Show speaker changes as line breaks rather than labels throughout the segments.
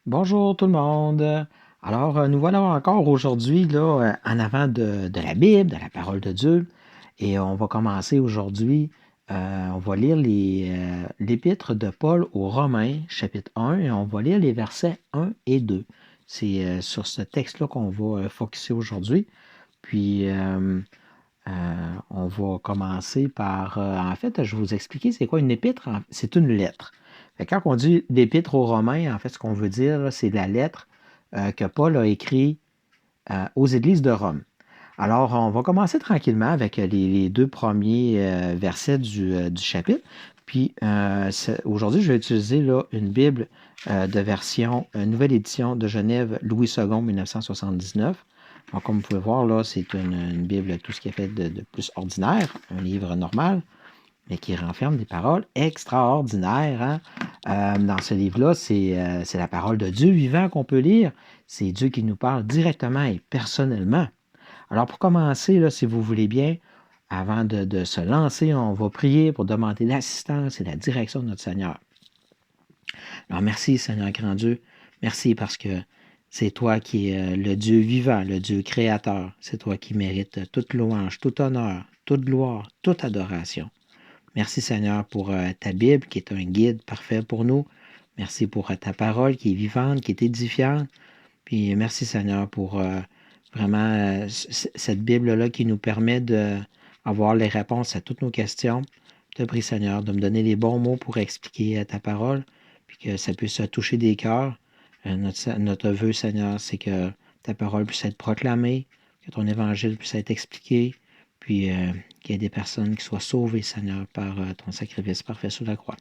Bonjour tout le monde. Alors, nous voilà encore aujourd'hui là, en avant de la Bible, de la parole de Dieu. Et on va commencer aujourd'hui, on va lire l'épître de Paul aux Romains, chapitre 1, et on va lire les versets 1 et 2. C'est sur ce texte-là qu'on va focuser aujourd'hui. Puis, on va commencer par, en fait, je vais vous expliquer c'est quoi une épître. C'est une lettre. Fait que quand on dit l'épître aux Romains, en fait, ce qu'on veut dire, là, c'est la lettre que Paul a écrite aux églises de Rome. Alors, on va commencer tranquillement avec les deux premiers versets du chapitre. Puis, aujourd'hui, je vais utiliser là, une Bible de version, nouvelle édition de Genève, Louis II, 1979. Donc, comme vous pouvez voir, là, c'est une Bible, tout ce qui est fait de plus ordinaire, un livre normal, mais qui renferme des paroles extraordinaires. Hein? Dans ce livre-là, c'est la parole de Dieu vivant qu'on peut lire. C'est Dieu qui nous parle directement et personnellement. Alors, pour commencer, là, si vous voulez bien, avant de se lancer, on va prier pour demander l'assistance et la direction de notre Seigneur. Alors, merci, Seigneur grand Dieu. Merci parce que c'est toi qui es le Dieu vivant, le Dieu créateur. C'est toi qui mérites toute louange, tout honneur, toute gloire, toute adoration. Merci, Seigneur, pour ta Bible qui est un guide parfait pour nous. Merci pour ta parole qui est vivante, qui est édifiante. Puis merci, Seigneur, pour vraiment cette Bible-là qui nous permet d'avoir les réponses à toutes nos questions. Je te prie, Seigneur, de me donner les bons mots pour expliquer ta parole, puis que ça puisse toucher des cœurs. Notre vœu, Seigneur, c'est que ta parole puisse être proclamée, que ton évangile puisse être expliqué, puis qu'il y ait des personnes qui soient sauvées, Seigneur, par ton sacrifice parfait sur la croix.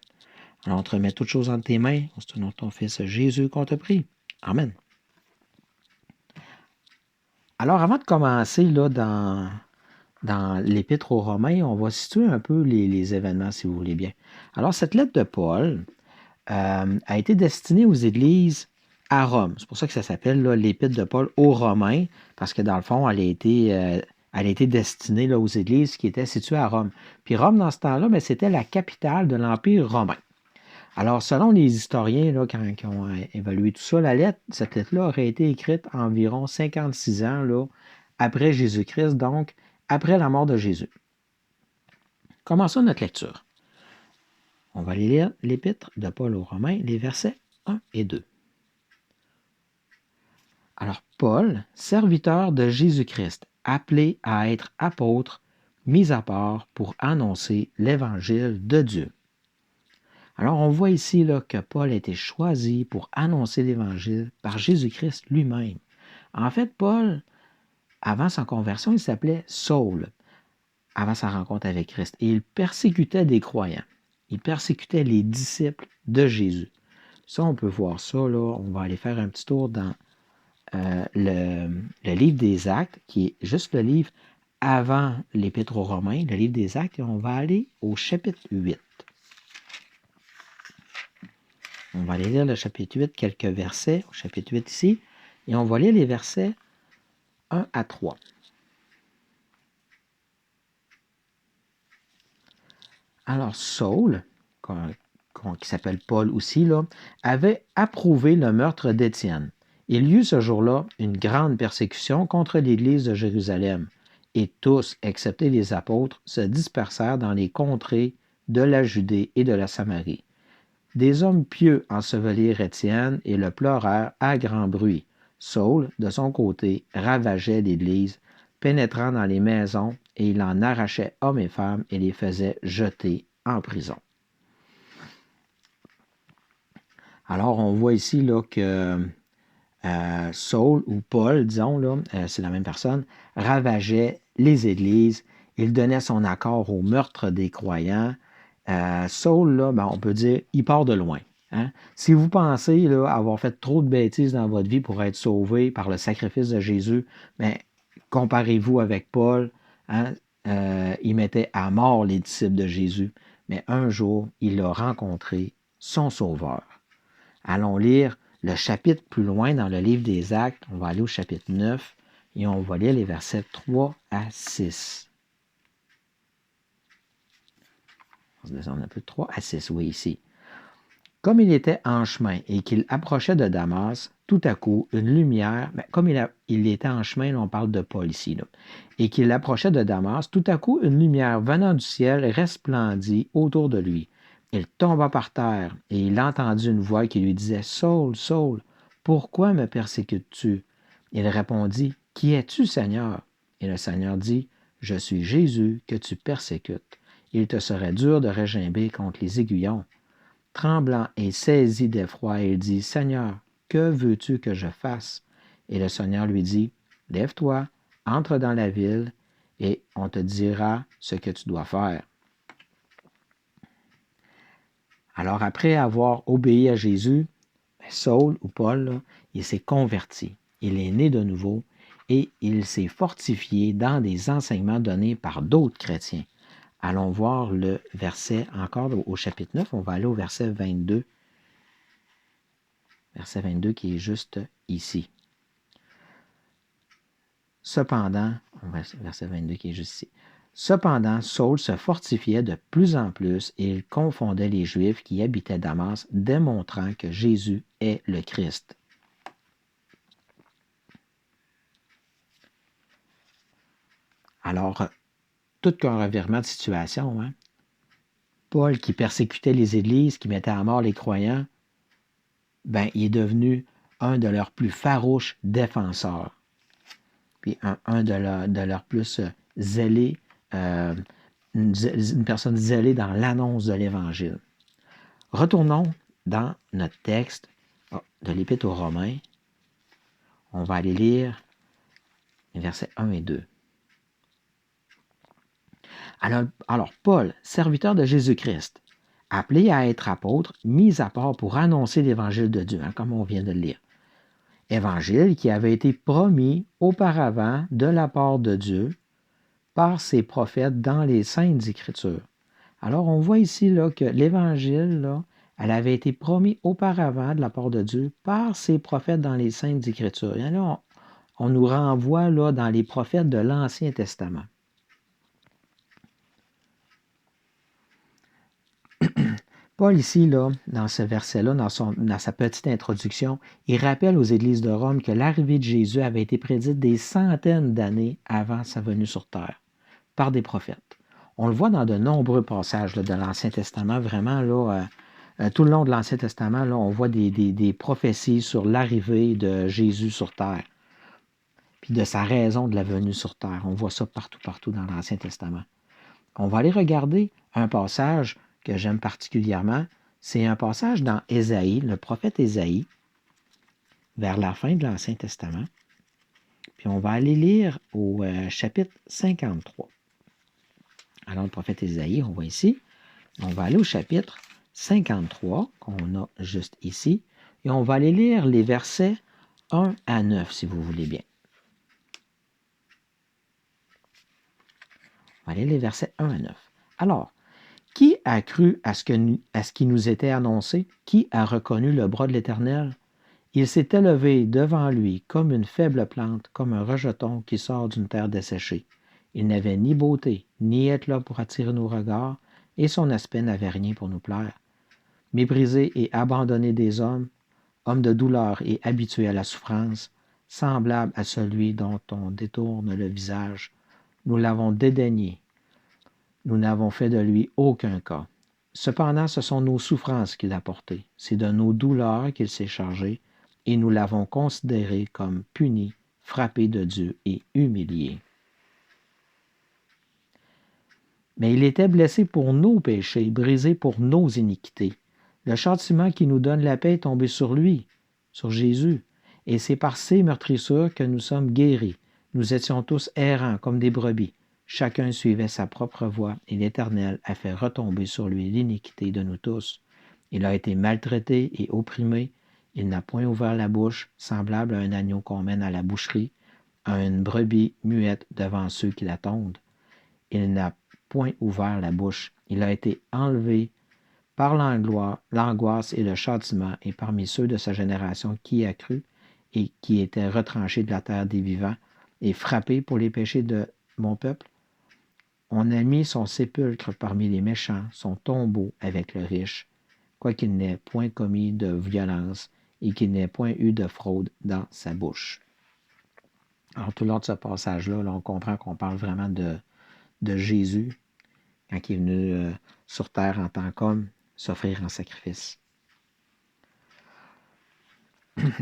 Alors, on te remet toutes choses entre tes mains. C'est au nom de ton Fils Jésus qu'on te prie. Amen. Alors, avant de commencer là, dans l'Épître aux Romains, on va situer un peu les événements, si vous voulez bien. Alors, cette lettre de Paul a été destinée aux églises à Rome. C'est pour ça que ça s'appelle l'Épître de Paul aux Romains, parce que dans le fond, elle a été destinée là, aux églises qui étaient situées à Rome. Puis Rome, dans ce temps-là, ben, c'était la capitale de l'Empire romain. Alors, selon les historiens là, qui ont évalué tout ça, cette lettre-là aurait été écrite environ 56 ans là, après Jésus-Christ, donc après la mort de Jésus. Commençons notre lecture. On va aller lire l'Épître de Paul aux Romains, les versets 1 et 2. Alors, Paul, serviteur de Jésus-Christ, appelé à être apôtre, mis à part pour annoncer l'Évangile de Dieu. Alors, on voit ici là, que Paul a été choisi pour annoncer l'Évangile par Jésus-Christ lui-même. En fait, Paul, avant sa conversion, il s'appelait Saul, avant sa rencontre avec Christ. Et il persécutait des croyants. Il persécutait les disciples de Jésus. Ça, on peut voir ça, là. On va aller faire un petit tour dans le livre des Actes, qui est juste le livre avant l'Épître aux Romains, le livre des Actes, et on va aller au chapitre 8. On va aller lire le chapitre 8, quelques versets, au chapitre 8 ici, et on va lire les versets 1 à 3. Alors, Saul, qui s'appelle Paul aussi, là, avait approuvé le meurtre d'Étienne. Il y eut ce jour-là une grande persécution contre l'Église de Jérusalem, et tous, excepté les apôtres, se dispersèrent dans les contrées de la Judée et de la Samarie. Des hommes pieux ensevelirent Étienne et le pleurèrent à grand bruit. Saul, de son côté, ravageait l'Église, pénétrant dans les maisons, et il en arrachait hommes et femmes et les faisait jeter en prison. Alors, on voit ici là, que Saul ou Paul, disons, là, c'est la même personne, ravageait les églises. Il donnait son accord au meurtre des croyants. Saul, là, ben, on peut dire, il part de loin. Hein? Si vous pensez là, avoir fait trop de bêtises dans votre vie pour être sauvé par le sacrifice de Jésus, ben, comparez-vous avec Paul. Hein? Il mettait à mort les disciples de Jésus. Mais un jour, il a rencontré son Sauveur. Allons lire le chapitre plus loin dans le livre des Actes. On va aller au chapitre 9 et on va lire les versets 3 à 6. On va se descendre un peu de 3 à 6, oui, ici. Comme il était en chemin et qu'il approchait de Damas, tout à coup, une lumière, comme il était en chemin, là, on parle de Paul ici, là, et qu'il approchait de Damas, tout à coup, une lumière venant du ciel resplendit autour de lui. Il tomba par terre et il entendit une voix qui lui disait, Saul, Saul, pourquoi me persécutes-tu? Il répondit, Qui es-tu, Seigneur? Et le Seigneur dit, Je suis Jésus que tu persécutes. Il te serait dur de regimber contre les aiguillons. Tremblant et saisi d'effroi, il dit, Seigneur, que veux-tu que je fasse? Et le Seigneur lui dit, Lève-toi, entre dans la ville, et on te dira ce que tu dois faire. Alors après avoir obéi à Jésus, Saul ou Paul, là, il s'est converti, il est né de nouveau et il s'est fortifié dans des enseignements donnés par d'autres chrétiens. Allons voir le verset encore au chapitre 9, on va aller au verset 22. Verset 22 qui est juste ici. Cependant, verset 22 qui est juste ici. Cependant, Saul se fortifiait de plus en plus et il confondait les Juifs qui habitaient Damas, démontrant que Jésus est le Christ. Alors, tout qu'un revirement de situation, hein? Paul qui persécutait les églises, qui mettait à mort les croyants, il est devenu un de leurs plus farouches défenseurs. Puis un de leurs plus zélés, une personne zélée dans l'annonce de l'Évangile. Retournons dans notre texte de l'Épître aux Romains. On va aller lire les versets 1 et 2. Alors Paul, serviteur de Jésus-Christ, appelé à être apôtre, mis à part pour annoncer l'Évangile de Dieu, comme on vient de le lire. Évangile qui avait été promis auparavant de la part de Dieu par ses prophètes dans les Saintes Écritures. Alors, on voit ici là, que l'Évangile, là, elle avait été promis auparavant de la part de Dieu par ses prophètes dans les Saintes Écritures. Et là, on nous renvoie là, dans les prophètes de l'Ancien Testament. Paul, ici, là, dans ce verset-là, dans sa petite introduction, il rappelle aux églises de Rome que l'arrivée de Jésus avait été prédite des centaines d'années avant sa venue sur terre, par des prophètes. On le voit dans de nombreux passages là, de l'Ancien Testament, vraiment, là, tout le long de l'Ancien Testament, là, on voit des prophéties sur l'arrivée de Jésus sur terre, puis de sa raison de la venue sur terre. On voit ça partout dans l'Ancien Testament. On va aller regarder un passage que j'aime particulièrement. C'est un passage dans Ésaïe, le prophète Ésaïe, vers la fin de l'Ancien Testament. Puis on va aller lire au chapitre 53. Alors, le prophète Ésaïe, on voit ici. On va aller au chapitre 53, qu'on a juste ici. Et on va aller lire les versets 1 à 9, si vous voulez bien. On va aller les versets 1 à 9. Alors, qui a cru à ce qui nous était annoncé? Qui a reconnu le bras de l'Éternel? Il s'est élevé devant lui comme une faible plante, comme un rejeton qui sort d'une terre desséchée. Il n'avait ni beauté, ni éclat pour attirer nos regards, et son aspect n'avait rien pour nous plaire. Méprisé et abandonné des hommes, homme de douleur et habitué à la souffrance, semblable à celui dont on détourne le visage, nous l'avons dédaigné. Nous n'avons fait de lui aucun cas. Cependant, ce sont nos souffrances qu'il a portées. C'est de nos douleurs qu'il s'est chargé, et nous l'avons considéré comme puni, frappé de Dieu et humilié. Mais il était blessé pour nos péchés, brisé pour nos iniquités. Le châtiment qui nous donne la paix est tombé sur lui, sur Jésus, et c'est par ses meurtrissures que nous sommes guéris. Nous étions tous errants comme des brebis. Chacun suivait sa propre voie, et l'Éternel a fait retomber sur lui l'iniquité de nous tous. Il a été maltraité et opprimé. Il n'a point ouvert la bouche, semblable à un agneau qu'on mène à la boucherie, à une brebis muette devant ceux qui la tondent. Il n'a point ouvert la bouche. Il a été enlevé par l'angoisse et le châtiment, et parmi ceux de sa génération qui a cru et qui était retranché de la terre des vivants et frappé pour les péchés de mon peuple. On a mis son sépulcre parmi les méchants, son tombeau avec le riche. quoiqu'il n'ait point commis de violence et qu'il n'ait point eu de fraude dans sa bouche. Alors, tout le long de ce passage-là, là, on comprend qu'on parle vraiment de Jésus quand il est venu sur terre en tant qu'homme s'offrir en sacrifice.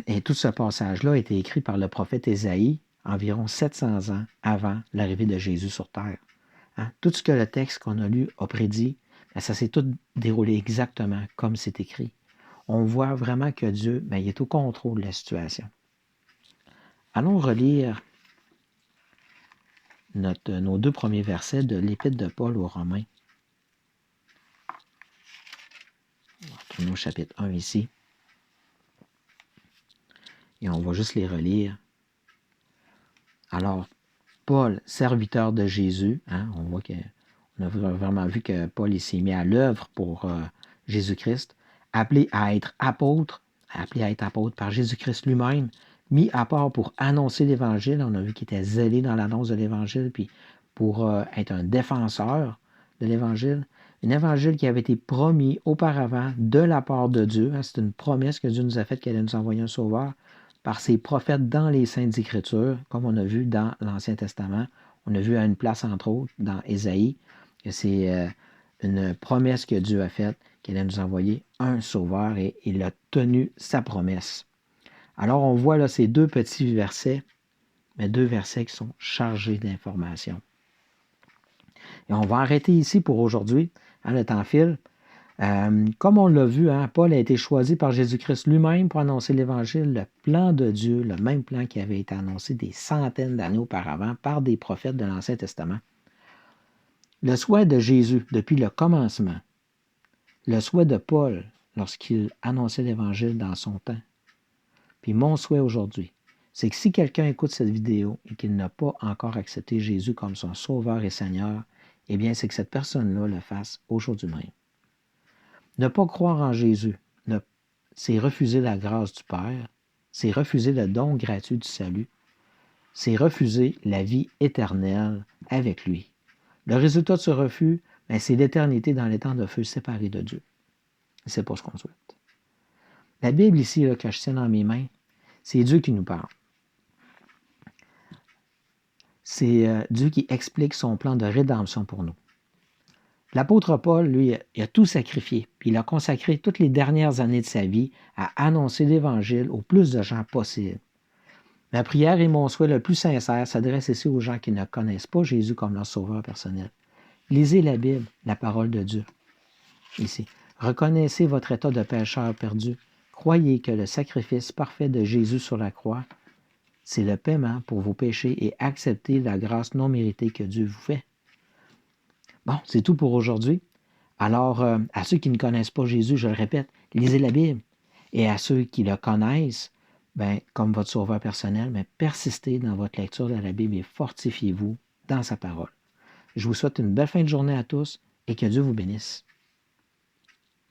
Et tout ce passage-là a été écrit par le prophète Ésaïe environ 700 ans avant l'arrivée de Jésus sur terre. Hein? Tout ce que le texte qu'on a lu a prédit, ça s'est tout déroulé exactement comme c'est écrit. On voit vraiment que Dieu, il est au contrôle de la situation. Allons relire nos 2 premiers versets de l'Épître de Paul aux Romains. On va retourner au chapitre 1 ici. Et on va juste les relire. Alors, Paul, serviteur de Jésus, hein, on a vraiment vu que Paul s'est mis à l'œuvre pour Jésus-Christ, appelé à être apôtre par Jésus-Christ lui-même, mis à part pour annoncer l'Évangile. On a vu qu'il était zélé dans l'annonce de l'Évangile, puis pour être un défenseur de l'Évangile. Un Évangile qui avait été promis auparavant de la part de Dieu. Hein, c'est une promesse que Dieu nous a faite qu'elle allait nous envoyer un sauveur par ses prophètes dans les Saintes Écritures, comme on a vu dans l'Ancien Testament. On a vu à une place, entre autres, dans Ésaïe, que c'est une promesse que Dieu a faite, qu'il allait nous envoyer un sauveur, et il a tenu sa promesse. Alors, on voit là ces 2 petits versets, mais 2 versets qui sont chargés d'informations. Et on va arrêter ici pour aujourd'hui. Hein, le temps file. Comme on l'a vu, hein, Paul a été choisi par Jésus-Christ lui-même pour annoncer l'Évangile, le plan de Dieu, le même plan qui avait été annoncé des centaines d'années auparavant par des prophètes de l'Ancien Testament. Le souhait de Jésus depuis le commencement, le souhait de Paul lorsqu'il annonçait l'Évangile dans son temps, puis mon souhait aujourd'hui, c'est que si quelqu'un écoute cette vidéo et qu'il n'a pas encore accepté Jésus comme son Sauveur et Seigneur, eh bien, c'est que cette personne-là le fasse aujourd'hui même. Ne pas croire en Jésus, c'est refuser la grâce du Père, c'est refuser le don gratuit du salut, c'est refuser la vie éternelle avec lui. Le résultat de ce refus, c'est l'éternité dans les temps de feu séparés de Dieu. C'est pas ce qu'on souhaite. La Bible ici, là, que je tiens dans mes mains, c'est Dieu qui nous parle. C'est Dieu qui explique son plan de rédemption pour nous. L'apôtre Paul, lui, il a tout sacrifié, puis il a consacré toutes les dernières années de sa vie à annoncer l'Évangile au plus de gens possible. Ma prière et mon souhait le plus sincère s'adressent ici aux gens qui ne connaissent pas Jésus comme leur sauveur personnel. Lisez la Bible, la parole de Dieu. Ici, reconnaissez votre état de pécheur perdu. Croyez que le sacrifice parfait de Jésus sur la croix, c'est le paiement pour vos péchés, et acceptez la grâce non méritée que Dieu vous fait. Bon, c'est tout pour aujourd'hui. Alors, à ceux qui ne connaissent pas Jésus, je le répète, lisez la Bible. Et à ceux qui le connaissent, comme votre sauveur personnel, persistez dans votre lecture de la Bible et fortifiez-vous dans sa parole. Je vous souhaite une belle fin de journée à tous et que Dieu vous bénisse.